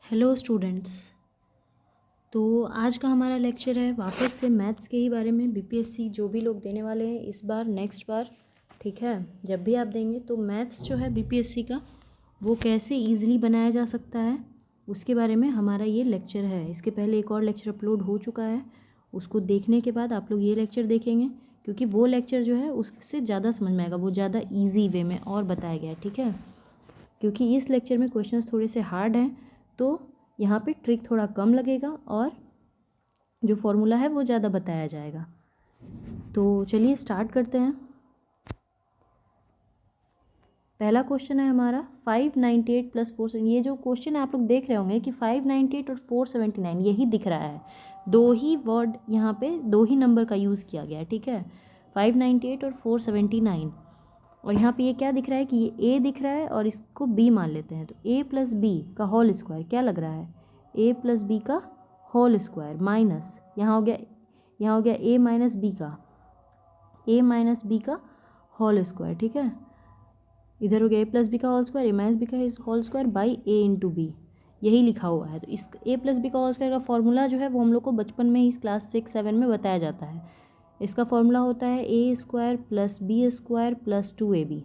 Hello students. तो आज का हमारा लेक्चर है वापस से मैथ्स के ही बारे में। बीपीएससी जो भी लोग देने वाले हैं इस बार नेक्स्ट बार, ठीक है, जब भी आप देंगे तो मैथ्स जो है बीपीएससी का वो कैसे इजीली बनाया जा सकता है उसके बारे में हमारा ये लेक्चर है। इसके पहले एक और लेक्चर अपलोड हो चुका है, उसको देखने के बाद आप लोग ये लेक्चर देखेंगे क्योंकि वो लेक्चर जो है उससे ज़्यादा समझ में आएगा, वो ज़्यादा ईजी वे में और बताया गया है, ठीक है। क्योंकि इस लेक्चर में क्वेश्चंस थोड़े से हार्ड हैं तो यहाँ पे ट्रिक थोड़ा कम लगेगा और जो फॉर्मूला है वो ज़्यादा बताया जाएगा। तो चलिए स्टार्ट करते हैं। पहला क्वेश्चन है हमारा 598 प्लस 4। ये जो क्वेश्चन आप लोग देख रहे होंगे कि 598 और 479 यही दिख रहा है, दो ही वर्ड यहाँ पे दो ही नंबर का यूज़ किया गया है, ठीक है, 598 और 479। और यहाँ पे ये क्या दिख रहा है कि ये a दिख रहा है और इसको b मान लेते हैं, तो a प्लस बी का होल स्क्वायर क्या लग रहा है, a प्लस बी का होल स्क्वायर माइनस यहाँ हो गया a माइनस बी का होल स्क्वायर, ठीक है। इधर हो गया a प्लस बी का whole square, a minus B का whole square by a into B, यही लिखा हुआ है। तो इस a प्लस बी का होल स्क्वायर का फॉर्मूला जो है वो हम लोग को बचपन में ही क्लास 6-7 में बताया जाता है। इसका फॉर्मूला होता है a square plus B square plus 2ab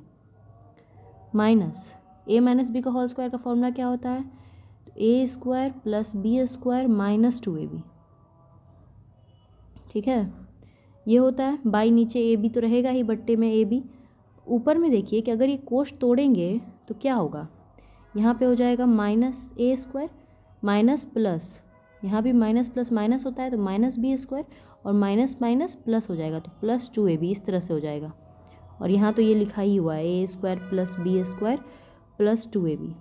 minus a minus B का होल स्क्वायर का फॉर्मूला क्या होता है, तो a square plus B square minus 2ab, ठीक है। ये होता है बाई नीचे ए बी तो रहेगा ही बट्टे में ए बी, ऊपर में देखिए कि अगर ये कोष्ठ तोड़ेंगे तो क्या होगा, यहाँ पे हो जाएगा माइनस ए स्क्वायर माइनस प्लस, यहाँ भी माइनस प्लस माइनस होता है तो माइनस बी स्क्वायर और माइनस माइनस प्लस हो जाएगा तो प्लस 2ab, इस तरह से हो जाएगा। और यहाँ तो ये लिखा ही हुआ है A square plus B square plus 2ab,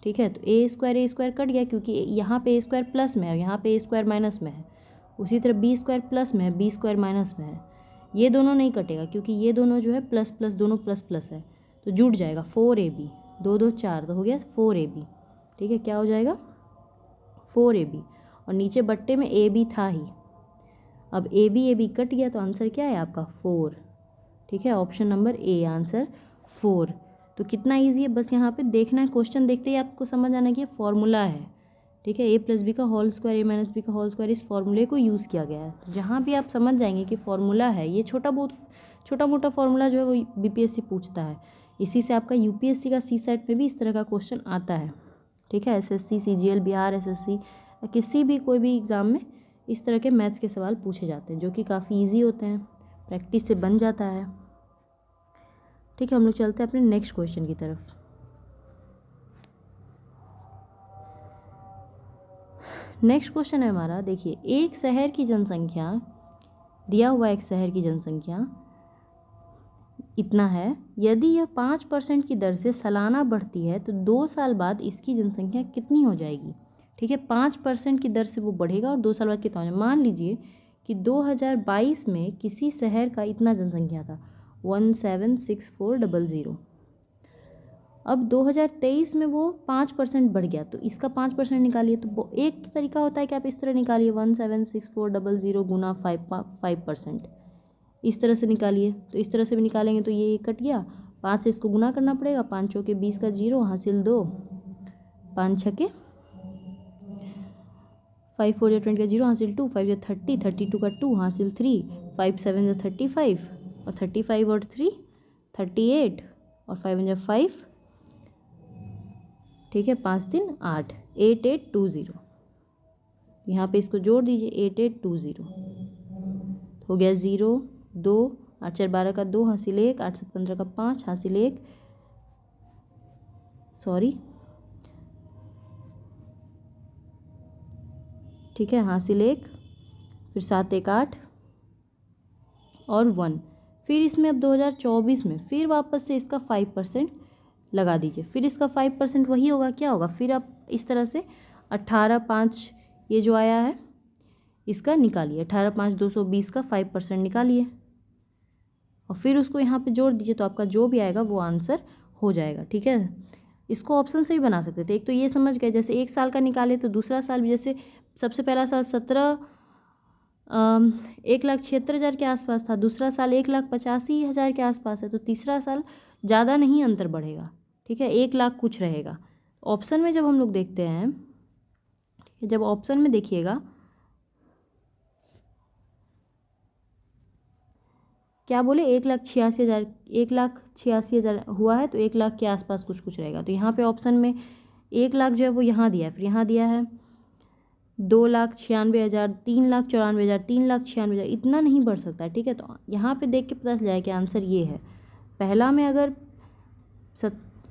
ठीक है। तो ए स्क्वायर कट गया क्योंकि यहाँ पे ए स्क्वायर प्लस में है और यहाँ पे ए स्क्वायर माइनस में है। उसी तरह बी स्क्वायर प्लस में है, बी स्क्वायर माइनस में है, ये दोनों नहीं कटेगा क्योंकि ये दोनों जो है प्लस प्लस दोनों प्लस प्लस है तो जुड़ जाएगा 4ab, 2 2 4 तो हो गया 4ab, ठीक है। क्या हो जाएगा 4ab और नीचे बट्टे में ab था ही, अब ab कट गया तो आंसर क्या है आपका 4, ठीक है। Option number A answer 4। तो कितना ईजी है, बस यहाँ पे देखना है, क्वेश्चन देखते ही आपको समझ आना कि ये फॉर्मूला है, ठीक है। ए प्लस बी का होल स्क्वायर ए माइनस बी का होल स्क्वायर, इस फॉर्मूले को यूज़ किया गया है। तो जहाँ भी आप समझ जाएंगे कि फॉर्मूला है, ये छोटा मोटा फॉर्मूला जो है वो बीपीएससी पूछता है, इसी से आपका यूपीएससी का सी सेट में भी इस तरह का क्वेश्चन आता है, ठीक है। एसएससी सीजीएल बिहार एसएससी किसी भी कोई भी एग्ज़ाम में इस तरह के मैथ्स के सवाल पूछे जाते हैं जो कि काफ़ी ईजी होते हैं, प्रैक्टिस से बन जाता है, ठीक है। हम लोग चलते हैं अपने नेक्स्ट क्वेश्चन की तरफ। नेक्स्ट क्वेश्चन है हमारा, देखिए एक शहर की जनसंख्या दिया हुआ, एक शहर की जनसंख्या इतना है, यदि यह 5% की दर से सालाना बढ़ती है तो 2 साल बाद इसकी जनसंख्या कितनी हो जाएगी, ठीक है। 5% की दर से वो बढ़ेगा और 2 साल बाद कितना हो जाएगा। मान लीजिए कि 2022 में किसी शहर का इतना जनसंख्या था 176400, अब 2023 में वो 5% बढ़ गया तो इसका 5% निकालिए। तो एक तो तरीका होता है कि आप इस तरह निकालिए 176400 गुना 5%, इस तरह से निकालिए। तो इस तरह से भी निकालेंगे तो ये कट गया, 5 से इसको गुना करना पड़ेगा, 5 चौके 20 का 0 हासिल 2, 5 छके 5 4 या 20 का 0 हासिल 2, 5 या 30, 32 का 2 हासिल 3, 5 7 या 35 और 35 और 3 38 और 5 या 5, ठीक है, 5 3 8, 8820, यहाँ पे इसको जोड़ दीजिए 8820, हो गया 0 2 8 4 12 का 2 हासिल 1, 8 7 15 का 5 हासिल 1, सॉरी, ठीक है, हासिल 1, फिर 7 1 8 और 1, फिर इसमें अब 2024 में फिर वापस से इसका 5% लगा दीजिए, फिर इसका 5% वही होगा, क्या होगा, फिर आप इस तरह से 18 5 ये जो आया है इसका निकालिए, 18 5 220 का 5% निकालिए और फिर उसको यहाँ पे जोड़ दीजिए तो आपका जो भी आएगा वो आंसर हो जाएगा, ठीक है। इसको ऑप्शन से ही बना सकते थे, एक तो ये समझ गए, जैसे एक साल का निकाले तो दूसरा साल भी, जैसे सबसे पहला साल 1,76,000 के आसपास था, दूसरा साल 1,85,000 के आसपास है, तो तीसरा साल ज़्यादा नहीं अंतर बढ़ेगा, ठीक है, 1 लाख कुछ रहेगा। ऑप्शन में जब हम लोग देखते हैं जब ऑप्शन में देखिएगा क्या बोले 1,86,000, 1,86,000 हुआ है तो 1,00,000 के आसपास कुछ कुछ रहेगा। तो यहाँ पे ऑप्शन में 1,00,000 जो है वो यहाँ दिया है, फिर यहाँ दिया है 2,96,000, 3,94,000, 3,96,000, इतना नहीं बढ़ सकता, ठीक है। तो यहाँ पे देख के पता चल जाए कि आंसर ये है। पहला में अगर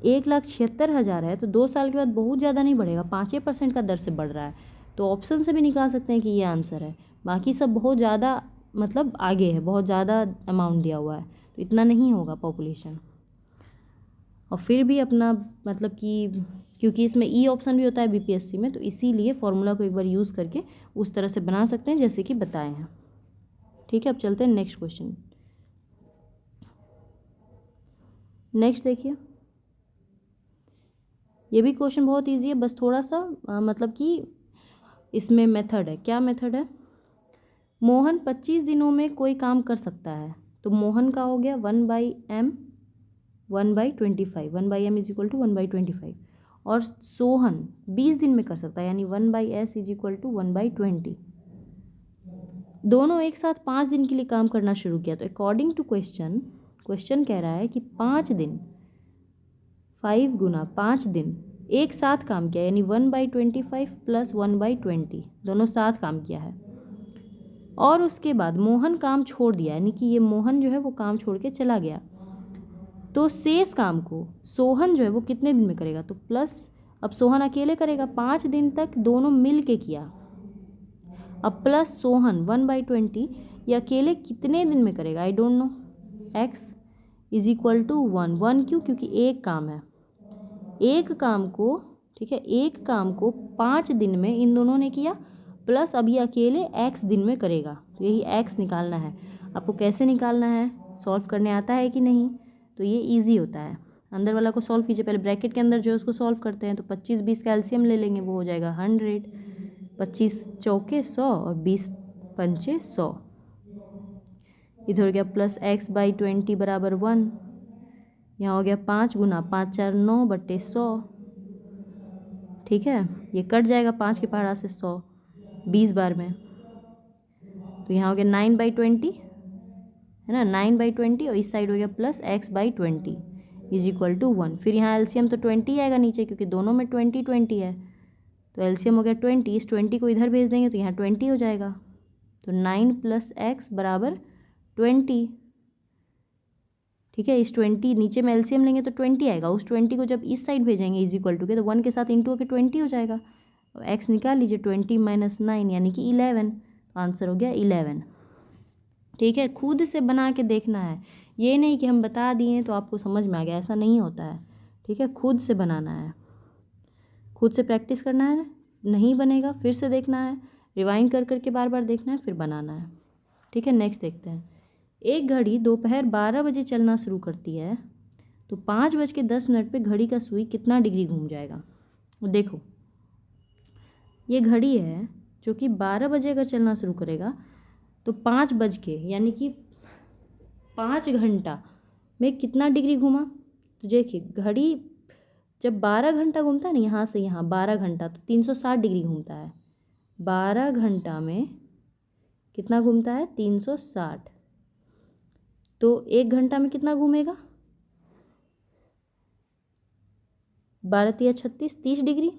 1,76,000 है तो 2 साल के बाद बहुत ज़्यादा नहीं बढ़ेगा, 5% का दर से बढ़ रहा है, तो ऑप्शन से भी निकाल सकते हैं कि ये आंसर है। बाकी सब बहुत ज़्यादा मतलब आगे है, बहुत ज़्यादा अमाउंट दिया हुआ है, तो इतना नहीं होगा पॉपुलेशन। और फिर भी अपना मतलब कि क्योंकि इसमें ई ऑप्शन भी होता है बीपीएससी में, तो इसीलिए फॉर्मूला को एक बार यूज़ करके उस तरह से बना सकते हैं जैसे कि बताए हैं, ठीक है। अब चलते हैं नेक्स्ट क्वेश्चन। नेक्स्ट देखिए, ये भी क्वेश्चन बहुत इजी है, बस थोड़ा सा मतलब कि इसमें मेथड है। क्या मेथड है? मोहन 25 दिनों में कोई काम कर सकता है, तो मोहन का हो गया 1/m 1/25, 1/m is equal to 1/25। और सोहन 20 दिन में कर सकता है, यानी 1/s इज इक्वल टू 1/20। दोनों एक साथ 5 दिन के लिए काम करना शुरू किया, तो अकॉर्डिंग टू क्वेश्चन कह रहा है कि 5 दिन 5 गुना 5 दिन एक साथ काम किया, यानी 1/25 प्लस 1/20 दोनों साथ काम किया है। और उसके बाद मोहन काम छोड़ दिया, यानी कि ये मोहन जो है वो काम छोड़ के चला गया, तो शेष काम को सोहन जो है वो कितने दिन में करेगा? तो प्लस, अब सोहन अकेले करेगा, 5 दिन तक दोनों मिल के किया, अब प्लस सोहन 1/20 ये अकेले कितने दिन में करेगा? I don't know. x is equal to 1 क्यों? क्योंकि एक काम है, एक काम को, ठीक है, एक काम को 5 दिन में इन दोनों ने किया, प्लस अब ये अकेले x दिन में करेगा, तो यही x निकालना है। आपको कैसे निकालना है, सॉल्व करने आता है कि नहीं? तो ये इजी होता है। अंदर वाला को सॉल्व कीजिए, पहले ब्रैकेट के अंदर जो है उसको सॉल्व करते हैं, तो 25 20 का एलसीएम ले लेंगे, वो हो जाएगा 100, 25 चौके 100 और 20 पंचे 100। इधर हो गया प्लस x/20 बराबर 1, यहाँ हो गया 5 गुना 5 4 9/100, ठीक है। ये कट जाएगा 5 के पहाड़ा से 100 20 बार में, तो यहाँ हो गया 9/20, है ना, 9/20, और इस साइड हो गया plus x/20 is equal to 1। फिर यहाँ एलसीएम तो 20 आएगा नीचे, क्योंकि दोनों में 20 20 है, तो एलसीएम हो गया 20, इस 20 को इधर भेज देंगे तो यहाँ 20 हो जाएगा, तो 9 + x बराबर 20, ठीक है। इस 20 नीचे में एलसीएम लेंगे तो 20 आएगा, उस 20 को जब इस साइड भेजेंगे इज इक्वल टू के, तो 1 के साथ इंटू होकर 20 हो जाएगा, तो x निकाल लीजिए, 20 - 9 यानी कि 11, तो आंसर हो गया 11, ठीक है। खुद से बना के देखना है, ये नहीं कि हम बता दिए तो आपको समझ में आ गया, ऐसा नहीं होता है, ठीक है। खुद से बनाना है, खुद से प्रैक्टिस करना है, नहीं बनेगा फिर से देखना है, रिवाइंड कर करके बार बार देखना है, फिर बनाना है, ठीक है। नेक्स्ट देखते हैं। एक घड़ी दोपहर 12 बजे चलना शुरू करती है, तो 5:10 पे घड़ी का सुई कितना डिग्री घूम जाएगा? देखो, ये घड़ी है जो कि 12 बजे अगर चलना शुरू करेगा तो 5 बज के यानी कि 5 घंटा में कितना डिग्री घूमा? तो देखिए, घड़ी जब 12 घंटा घूमता है ना, यहाँ से यहाँ 12 घंटा, तो 360 डिग्री घूमता है। 12 घंटा में कितना घूमता है? 360, तो 1 घंटा में कितना घूमेगा? 12 × 36 30 डिग्री,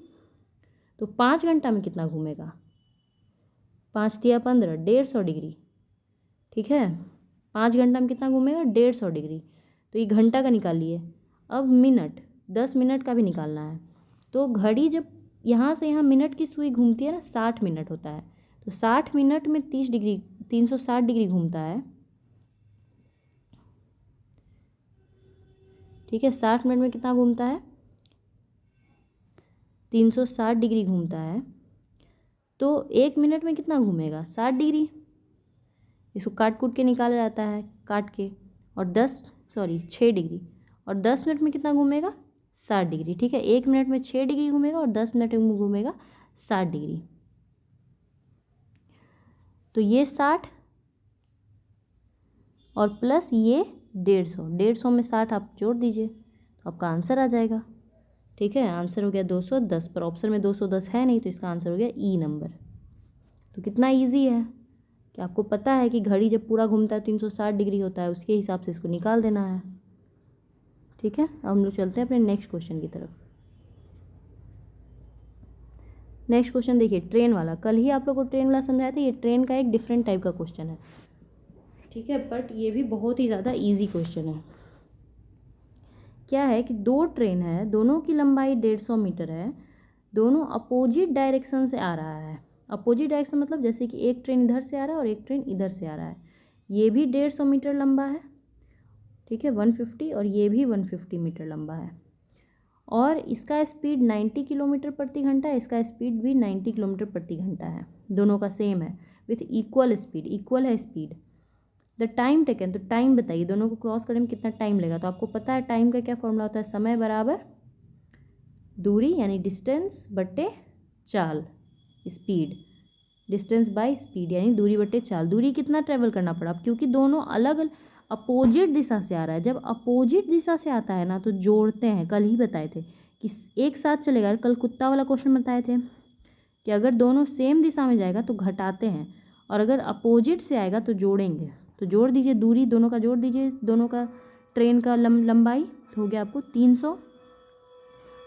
तो 5 घंटा में कितना घूमेगा? 5 × 15 150 डिग्री, ठीक है। 5 घंटा में कितना घूमेगा? 150 डिग्री, तो ये घंटा का निकालिए। अब मिनट, 10 मिनट का भी निकालना है, तो घड़ी जब यहाँ से यहाँ मिनट की सुई घूमती है ना, 60 मिनट होता है, तो 60 मिनट में 30 डिग्री 360 डिग्री घूमता है, ठीक है। 60 मिनट में कितना घूमता है? 360 डिग्री घूमता है, तो 1 मिनट में कितना घूमेगा? 60 डिग्री। इसको काट कूट के निकाला जाता है, काट के, और 6 डिग्री, और 10 मिनट में कितना घूमेगा? 60 डिग्री, ठीक है। 1 मिनट में 6 डिग्री घूमेगा और 10 मिनट में घूमेगा 60 डिग्री, तो ये 60 और प्लस ये 150, 150 में 60 आप जोड़ दीजिए तो आपका आंसर आ जाएगा, ठीक है, आंसर हो गया 210, पर ऑप्शन में 210 है नहीं, तो इसका आंसर हो गया ई नंबर। तो कितना ईजी है कि आपको पता है कि घड़ी जब पूरा घूमता है 360 डिग्री होता है, उसके हिसाब से इसको निकाल देना है। ठीक है, अब हम लोग चलते हैं अपने नेक्स्ट क्वेश्चन की तरफ। नेक्स्ट क्वेश्चन देखिए, ट्रेन वाला। कल ही आप लोग को ट्रेन वाला समझाया था, ये ट्रेन का एक डिफरेंट टाइप का क्वेश्चन है। ठीक है, बट ये भी बहुत ही ज़्यादा इजी क्वेश्चन है। क्या है कि दो ट्रेन है, दोनों की लंबाई 150 मीटर है, दोनों अपोजिट डायरेक्शन से आ रहा है। अपोजिट डायरेक्शन मतलब जैसे कि एक ट्रेन इधर से आ रहा है और एक ट्रेन इधर से आ रहा है। ये भी 150 मीटर लंबा है, ठीक है, 150, और ये भी 150 मीटर लंबा है, और इसका स्पीड 90 किलोमीटर प्रति घंटा है, इसका स्पीड भी 90 किलोमीटर प्रति घंटा है, दोनों का सेम है, विथ इक्वल स्पीड, इक्वल है स्पीड। द टाइम टेकन, तो टाइम बताइए दोनों को क्रॉस करने में कितना टाइम लगेगा। तो आपको पता है टाइम का क्या फॉर्मूला होता है, समय बराबर दूरी यानी डिस्टेंस बट्टे चाल, स्पीड, डिस्टेंस बाय स्पीड यानी दूरी बट्टे चाल। दूरी कितना ट्रेवल करना पड़ा, क्योंकि दोनों अलग अपोजिट दिशा से आ रहा है। जब अपोजिट दिशा से आता है ना, तो जोड़ते हैं, कल ही बताए थे कि एक साथ चलेगा। कल कुत्ता वाला क्वेश्चन बताए थे कि अगर दोनों सेम दिशा में जाएगा तो घटाते हैं, और अगर अपोजिट से आएगा तो जोड़ेंगे। तो जोड़ दीजिए दूरी, दोनों का जोड़ दीजिए, दोनों का ट्रेन का लंबाई, तो हो गया आपको 300,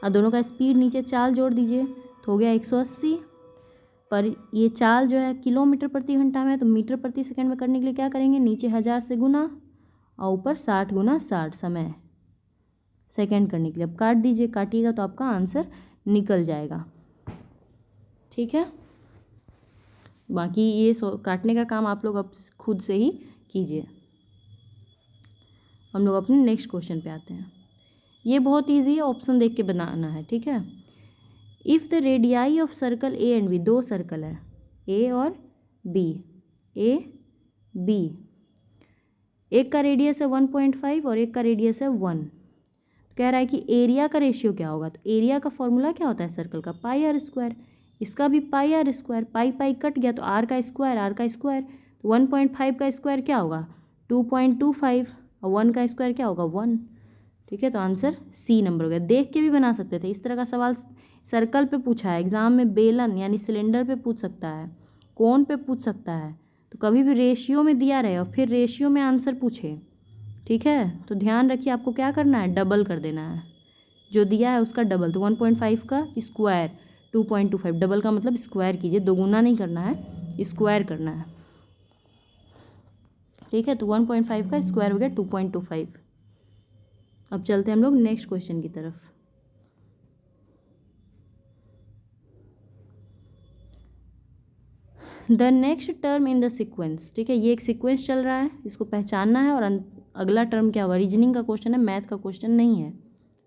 और दोनों का स्पीड नीचे चाल जोड़ दीजिए, तो हो गया 180। पर ये चाल जो है किलोमीटर प्रति घंटा में, तो मीटर प्रति सेकंड में करने के लिए क्या करेंगे, नीचे 1000 से गुना और ऊपर 60 गुना 60 समय सेकंड करने के लिए। अब काट दीजिए, काटिएगा तो आपका आंसर निकल जाएगा। ठीक है, बाकी ये काटने का काम आप लोग अब खुद से ही कीजिए। हम लोग अपने नेक्स्ट क्वेश्चन पे आते हैं। ये बहुत इजी है, ऑप्शन देख के बनाना है। ठीक है, if the radii of circle A and B, दो सर्कल है ए और बी, ए बी, एक का रेडियस है 1.5 और एक का रेडियस है 1। तो कह रहा है कि एरिया का रेशियो क्या होगा। तो एरिया का फॉर्मूला क्या होता है सर्कल का, पाई आर स्क्वायर, इसका भी pi R square, pi pi cut गया तो आर का स्क्वायर, आर का स्क्वायर, तो 1.5 का स्क्वायर क्या होगा 2.25, और 1 का स्क्वायर क्या होगा 1। ठीक है, तो आंसर सी नंबर हो गया। देख के भी बना सकते थे, इस तरह का सवाल सर्कल पे पूछा है एग्जाम में, बेलन यानी सिलेंडर पे पूछ सकता है, कोन पे पूछ सकता है। तो कभी भी रेशियो में दिया रहे और फिर रेशियो में आंसर पूछे, ठीक है, तो ध्यान रखिए आपको क्या करना है, डबल कर देना है, जो दिया है उसका डबल। तो 1.5 का स्क्वायर 2.25, डबल का मतलब स्क्वायर कीजिए, दोगुना नहीं करना है, स्क्वायर करना है। ठीक है, तो 1.5 का स्क्वायर हो गया 2.25। अब चलते हैं हम लोग नेक्स्ट क्वेश्चन की तरफ। The next term in the sequence, ठीक है, ये एक सीक्वेंस चल रहा है, इसको पहचानना है, और अगला टर्म क्या होगा, रीजनिंग का क्वेश्चन है, मैथ का क्वेश्चन नहीं है।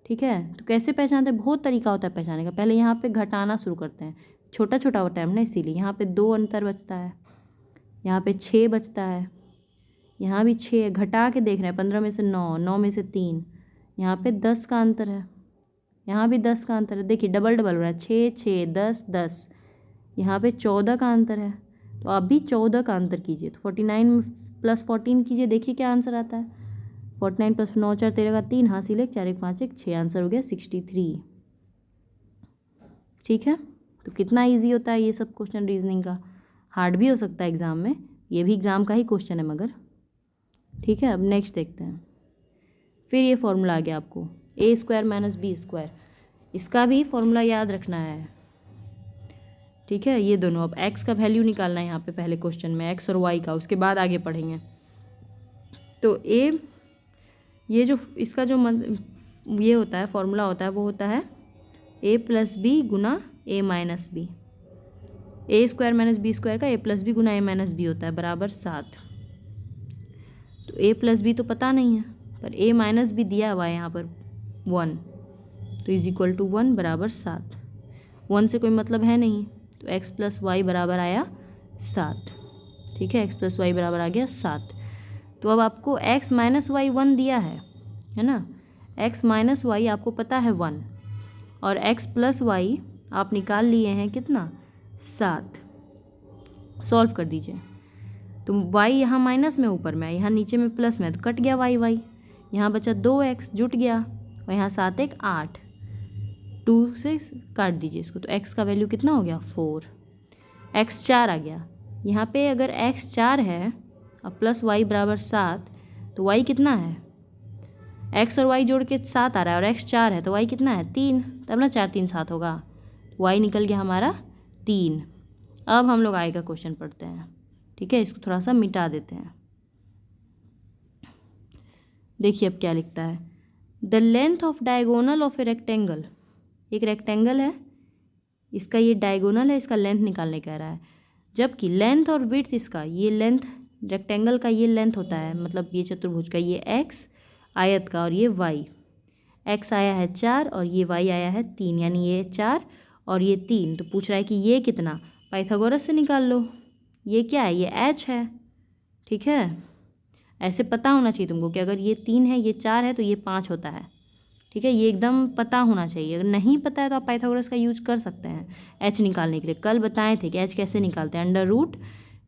ठीक है, तो कैसे पहचानते हैं, बहुत तरीका होता है पहचानने का। पहले यहाँ पे घटाना शुरू करते हैं, छोटा छोटा होता है ना, इसीलिए यहाँ पे 2 अंतर बचता है, यहाँ पे 6 बचता है, यहाँ भी 6, घटा के देख रहे हैं, 15 में से 9, 9 में से 3, यहाँ पे 10 का अंतर है, यहाँ भी 10 का अंतर है। देखिए डबल डबल हो रहा है, 6 6 10 10, यहाँ पे 14 का अंतर है, तो आप भी 14 का अंतर कीजिए। तो 49 + 14 कीजिए, देखिए क्या आंसर आता है। 49 + 9 4 13 का 3, हासिल 1 4 1 5 1 6, आंसर हो गया 63। ठीक है, तो कितना इजी होता है ये सब क्वेश्चन रीजनिंग का, हार्ड भी हो सकता है एग्जाम में, ये भी एग्जाम का ही क्वेश्चन है मगर। ठीक है, अब नेक्स्ट देखते हैं। फिर ये फॉर्मूला आ गया आपको a² - b², इसका भी फॉर्मूला याद रखना है। ठीक है, ये दोनों, अब x का वैल्यू निकालना है यहाँ पे पहले क्वेश्चन में, x और y का, उसके बाद आगे पढ़ेंगे। तो a, ये जो इसका जो ये होता है फॉर्मूला होता है, वो होता है a + b Guna a - b, a² - b² का a + b Guna a - b होता है बराबर 7। तो a + b तो पता नहीं है, पर a - b दिया हुआ है यहाँ पर 1, तो = 1 बराबर 7। 1 से कोई मतलब है नहीं, तो x + y बराबर आया 7। ठीक है, x + y बराबर आ गया 7। तो अब आपको x - y 1 दिया है ना, x - y आपको पता है 1, और x + y आप निकाल लिए हैं कितना 7। सॉल्व कर दीजिए, तो y यहाँ माइनस में ऊपर में है, यहाँ नीचे में प्लस में, तो कट गया y, यहाँ बचा 2x जुट गया, और यहाँ 7 1 8, 2 से काट दीजिए इसको, तो x का वैल्यू कितना हो गया 4, x 4 आ गया। यहाँ पे अगर x 4 है और प्लस y बराबर 7, तो y कितना है, x और y जोड़ के 7 आ रहा है और x 4 है तो y कितना है 3, तब ना 4 3 7 होगा, y निकल गया हमारा 3। अब हम लोग आगे का क्वेश्चन पढ़ते हैं। ठीक है, इसको थोड़ा सा मिटा देते हैं। देखिए अब क्या लिखता है, the length of diagonal of a rectangle, एक रेक्टेंगल है, इसका ये डायगोनल है, इसका लेंथ निकालने कह रहा है, जबकि लेंथ और विड्थ इसका, ये लेंथ रेक्टेंगल का ये लेंथ होता है, मतलब ये चतुर्भुज का ये x आयत का और ये y, x आया है 4 और ये y आया है 3, यानी ये 4 और ये 3। तो पूछ रहा है कि ये कितना, पाइथागोरस से निकाल लो। ये क्या है, ये h है। ठीक है, ऐसे पता होना चाहिए तुमको कि अगर ये 3 है, ये 4 है तो ये 5 होता है। ठीक है, ये एकदम पता होना चाहिए। अगर नहीं पता है तो आप पाइथागोरस का यूज कर सकते हैं h निकालने के लिए। कल बताए थे कि h कैसे निकालते हैं,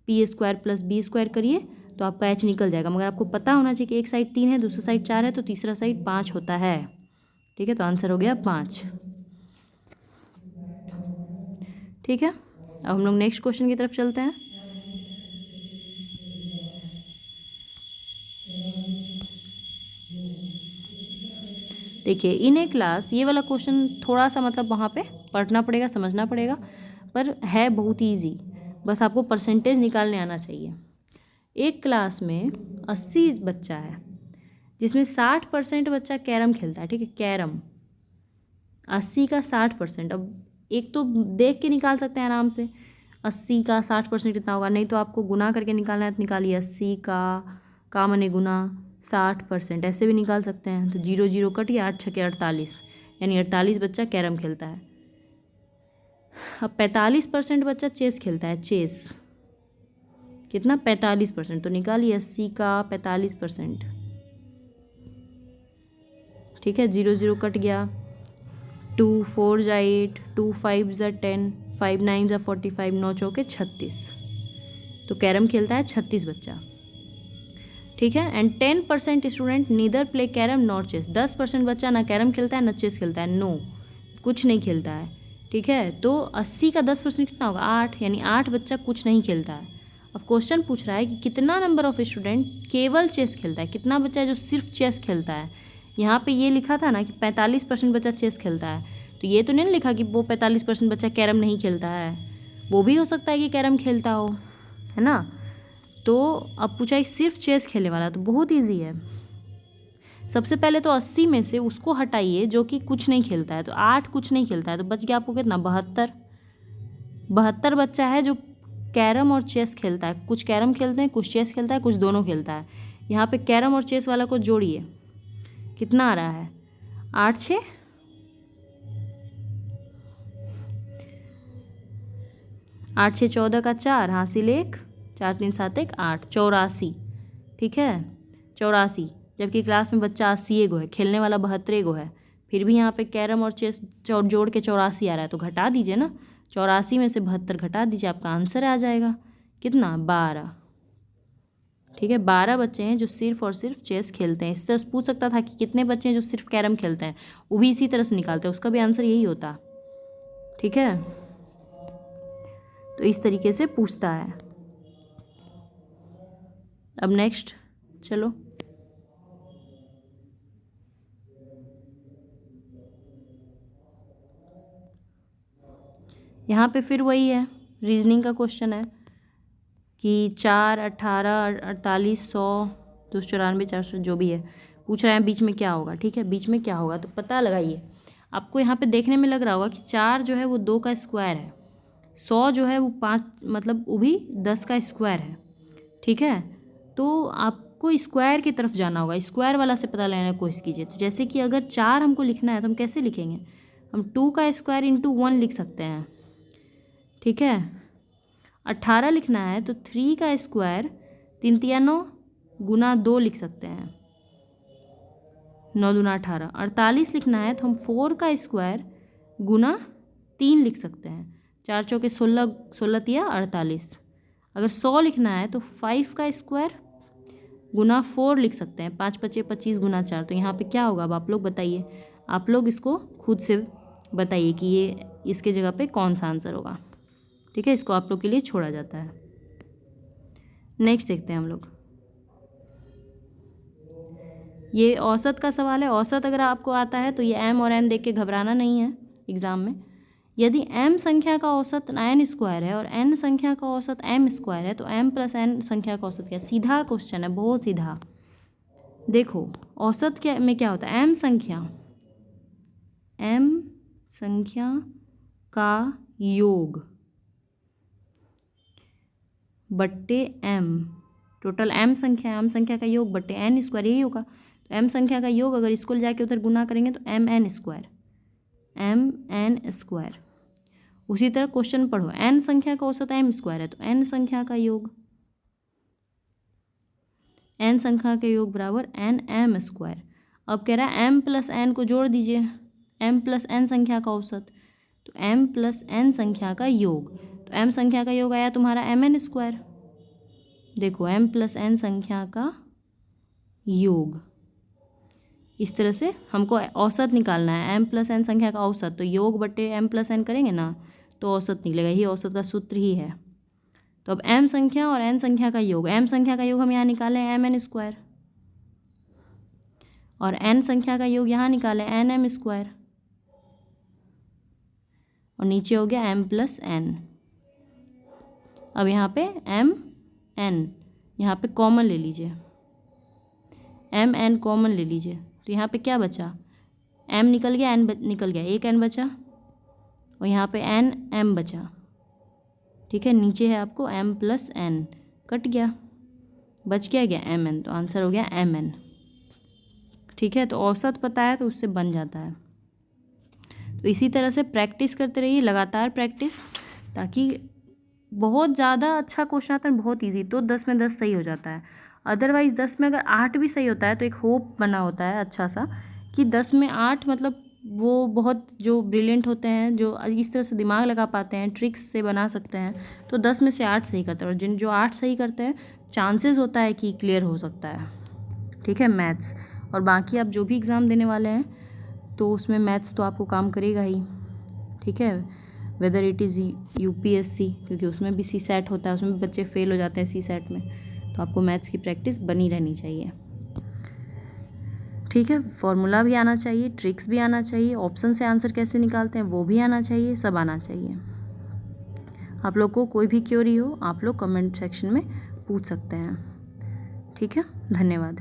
√p² + b² करिए तो आपका h निकल जाएगा। मगर आपको पता होना चाहिए कि एक साइड 3 है, दूसरा साइड 4 है, तो तीसरा साइड 5 होता है। ठीक है, तो आंसर हो गया 5। ठीक है, अब हम लोग नेक्स्ट क्वेश्चन की तरफ चलते हैं। देखिए इन ए क्लास, ये वाला क्वेश्चन थोड़ा सा मतलब वहाँ पे पढ़ना पड़ेगा, समझना पड़ेगा, पर है बहुत ईजी, बस आपको परसेंटेज निकालने आना चाहिए। एक क्लास में 80 बच्चा है, जिसमें 60% बच्चा कैरम खेलता है। ठीक है, कैरम 80 का 60%। अब एक तो देख के निकाल सकते हैं आराम से, 80 का 60% कितना होगा, नहीं तो आपको गुना करके निकालना है तो निकालिए, 80 का मने गुना 60%, ऐसे भी निकाल सकते हैं। तो 0 0 कट गया, 8 6 48, यानी 48 बच्चा कैरम खेलता है। अब 45% बच्चा चेस खेलता है, चेस कितना 45%, तो निकालिए 80 का 45%। ठीक है, 0 0 कट गया, 2 4 जा 8, 2 5 जा 10, 5 9 जा 45, 9 चौके 36, तो कैरम खेलता है 36 बच्चा। ठीक है, and 10% student neither play carrom not chess, 10% बच्चा ना कैरम खेलता है ना चेस खेलता है, नो कुछ नहीं खेलता है। ठीक है, तो 80 का 10% कितना होगा 8, यानी 8 बच्चा कुछ नहीं खेलता है। अब क्वेश्चन पूछ रहा है कि कितना नंबर ऑफ स्टूडेंट केवल चेस खेलता है, कितना बच्चा है जो सिर्फ चेस खेलता है। यहाँ पे ये लिखा था ना कि 45% बच्चा चेस खेलता है, तो ये तो नहीं लिखा कि वो 45% बच्चा कैरम नहीं खेलता है, वो भी हो सकता है कि कैरम खेलता हो, है ना। तो अब पूछा है सिर्फ चेस खेलने वाला, तो बहुत ईजी है। सबसे पहले तो 80 में से उसको हटाइए जो कि कुछ नहीं खेलता है, तो 8 कुछ नहीं खेलता है, तो बच गया आपको कितना 72 बच्चा है जो कैरम और चेस खेलता है। कुछ कैरम खेलते हैं, कुछ चेस खेलता है, कुछ दोनों खेलता है। यहाँ पे कैरम और चेस वाला को जोड़िए, कितना आ रहा है 8 6 8 6 14 का 4, हासिल 1, 4 3 7 1 8, 84। ठीक है, 84, जबकि क्लास में बच्चा 80 गो है, खेलने वाला 72 गो है, फिर भी यहाँ पे कैरम और चेस जोड़ के 84 आ रहा है, तो घटा दीजिए ना, 84 में से 72 घटा दीजिए, आपका आंसर आ जाएगा कितना 12। ठीक है, 12 बच्चे हैं जो सिर्फ और सिर्फ चेस खेलते हैं। इस तरह पूछ सकता था कि कितने बच्चे हैं जो सिर्फ कैरम खेलते हैं, वो भी इसी तरह से निकालते हैं, उसका भी आंसर यही होता। ठीक है, तो इस तरीके से पूछता है। अब नेक्स्ट चलो, यहाँ पे फिर वही है, रीजनिंग का क्वेश्चन है कि 4 18 48 100 294 400 जो भी है, पूछ रहे हैं बीच में क्या होगा। ठीक है, बीच में क्या होगा तो पता लगाइए। आपको यहाँ पे देखने में लग रहा होगा कि 4 जो है वो 2 का स्क्वायर है, 100 जो है वो 5 मतलब वो भी 10 का स्क्वायर है। ठीक है, तो आपको स्क्वायर की तरफ जाना होगा, स्क्वायर वाला से पता लगाने की कोशिश कीजिए। तो जैसे कि अगर 4 हमको लिखना है तो हम कैसे लिखेंगे, हम 2 का स्क्वायर इंटू 1 लिख सकते हैं। ठीक है, 18 लिखना है तो 3 का स्क्वायर 3 3 9 गुना 2 लिख सकते हैं, 9 दूना 18। 48 लिखना है तो हम 4 का स्क्वायर गुना 3 लिख सकते हैं, 4 चौके 16 16 तिया 48। अगर 100 लिखना है तो 5 का स्क्वायर गुना 4 लिख सकते हैं, 5 5 25 गुना 4। तो यहाँ पे क्या होगा अब आप लोग बताइए, आप लोग इसको खुद से बताइए कि ये इसके जगह पे कौन सा आंसर होगा। ठीक है, इसको आप लोग के लिए छोड़ा जाता है। नेक्स्ट देखते हैं हम लोग। ये औसत का सवाल है। औसत अगर आपको आता है तो ये m और n देख के घबराना नहीं है एग्ज़ाम में। यदि m संख्या का औसत n स्क्वायर है और n संख्या का औसत m स्क्वायर है तो m प्लस n संख्या का औसत क्या है? सीधा क्वेश्चन है, बहुत सीधा। देखो औसत क्या में क्या होता है, m संख्या का योग बट्टे m, टोटल m संख्या का योग बट्टे n स्क्वायर, यही होगा। तो m संख्या का योग अगर इसको ले जाके उधर गुना करेंगे तो mn स्क्वायर। उसी तरह क्वेश्चन पढ़ो, n संख्या का औसत m स्क्वायर है तो n संख्या का योग बराबर nm स्क्वायर। अब कह रहा है m प्लस n को जोड़ दीजिए, m प्लस n संख्या का औसत, तो m प्लस n संख्या का योग, तो m संख्या का योग आया तुम्हारा mn स्क्वायर। देखो m प्लस n संख्या का योग, इस तरह से हमको औसत निकालना है। m प्लस n संख्या का औसत, तो योग बट्टे m प्लस n करेंगे ना तो औसत निकलेगा, यही औसत का सूत्र ही है। तो अब m संख्या और n संख्या का योग, m संख्या का योग हम यहाँ निकालें mn स्क्वायर और n संख्या का योग यहाँ निकालें nm स्क्वायर, और नीचे हो गया m प्लस n। अब यहाँ पे m n यहाँ पे कॉमन ले लीजिए, m n कॉमन ले लीजिए, तो यहाँ पे क्या बचा, m निकल गया, n निकल गया, एक n बचा और यहाँ पे n m बचा। ठीक है, नीचे है आपको m प्लस n, कट गया, बच क्या गया m n, तो आंसर हो गया m n। ठीक है, तो औसत पता है तो उससे बन जाता है। तो इसी तरह से प्रैक्टिस करते रहिए, लगातार प्रैक्टिस, ताकि बहुत ज़्यादा अच्छा क्वेश्चन आता है, बहुत इजी, तो 10 में 10 सही हो जाता है। अदरवाइज़ 10 में अगर 8 भी सही होता है तो एक होप बना होता है अच्छा सा कि 10 में 8, मतलब वो बहुत जो ब्रिलियंट होते हैं, जो इस तरह से दिमाग लगा पाते हैं, ट्रिक्स से बना सकते हैं, तो 10 में से 8 सही करते हैं, और जिन जो 8 सही करते हैं चांसेस होता है कि क्लियर हो सकता है। ठीक है, मैथ्स और बाकी आप जो भी एग्ज़ाम देने वाले हैं तो उसमें मैथ्स तो आपको काम करेगा ही। ठीक है, वेदर इट इज़ UPSC, क्योंकि उसमें भी CSAT होता है, उसमें भी बच्चे फेल हो जाते हैं CSAT में, तो आपको मैथ्स की प्रैक्टिस बनी रहनी चाहिए। ठीक है, फॉर्मूला भी आना चाहिए, ट्रिक्स भी आना चाहिए, ऑप्शन से आंसर कैसे निकालते हैं वो भी आना चाहिए, सब आना चाहिए। आप लोग को कोई भी क्वेरी हो आप लोग कमेंट सेक्शन में पूछ सकते हैं। ठीक है, धन्यवाद।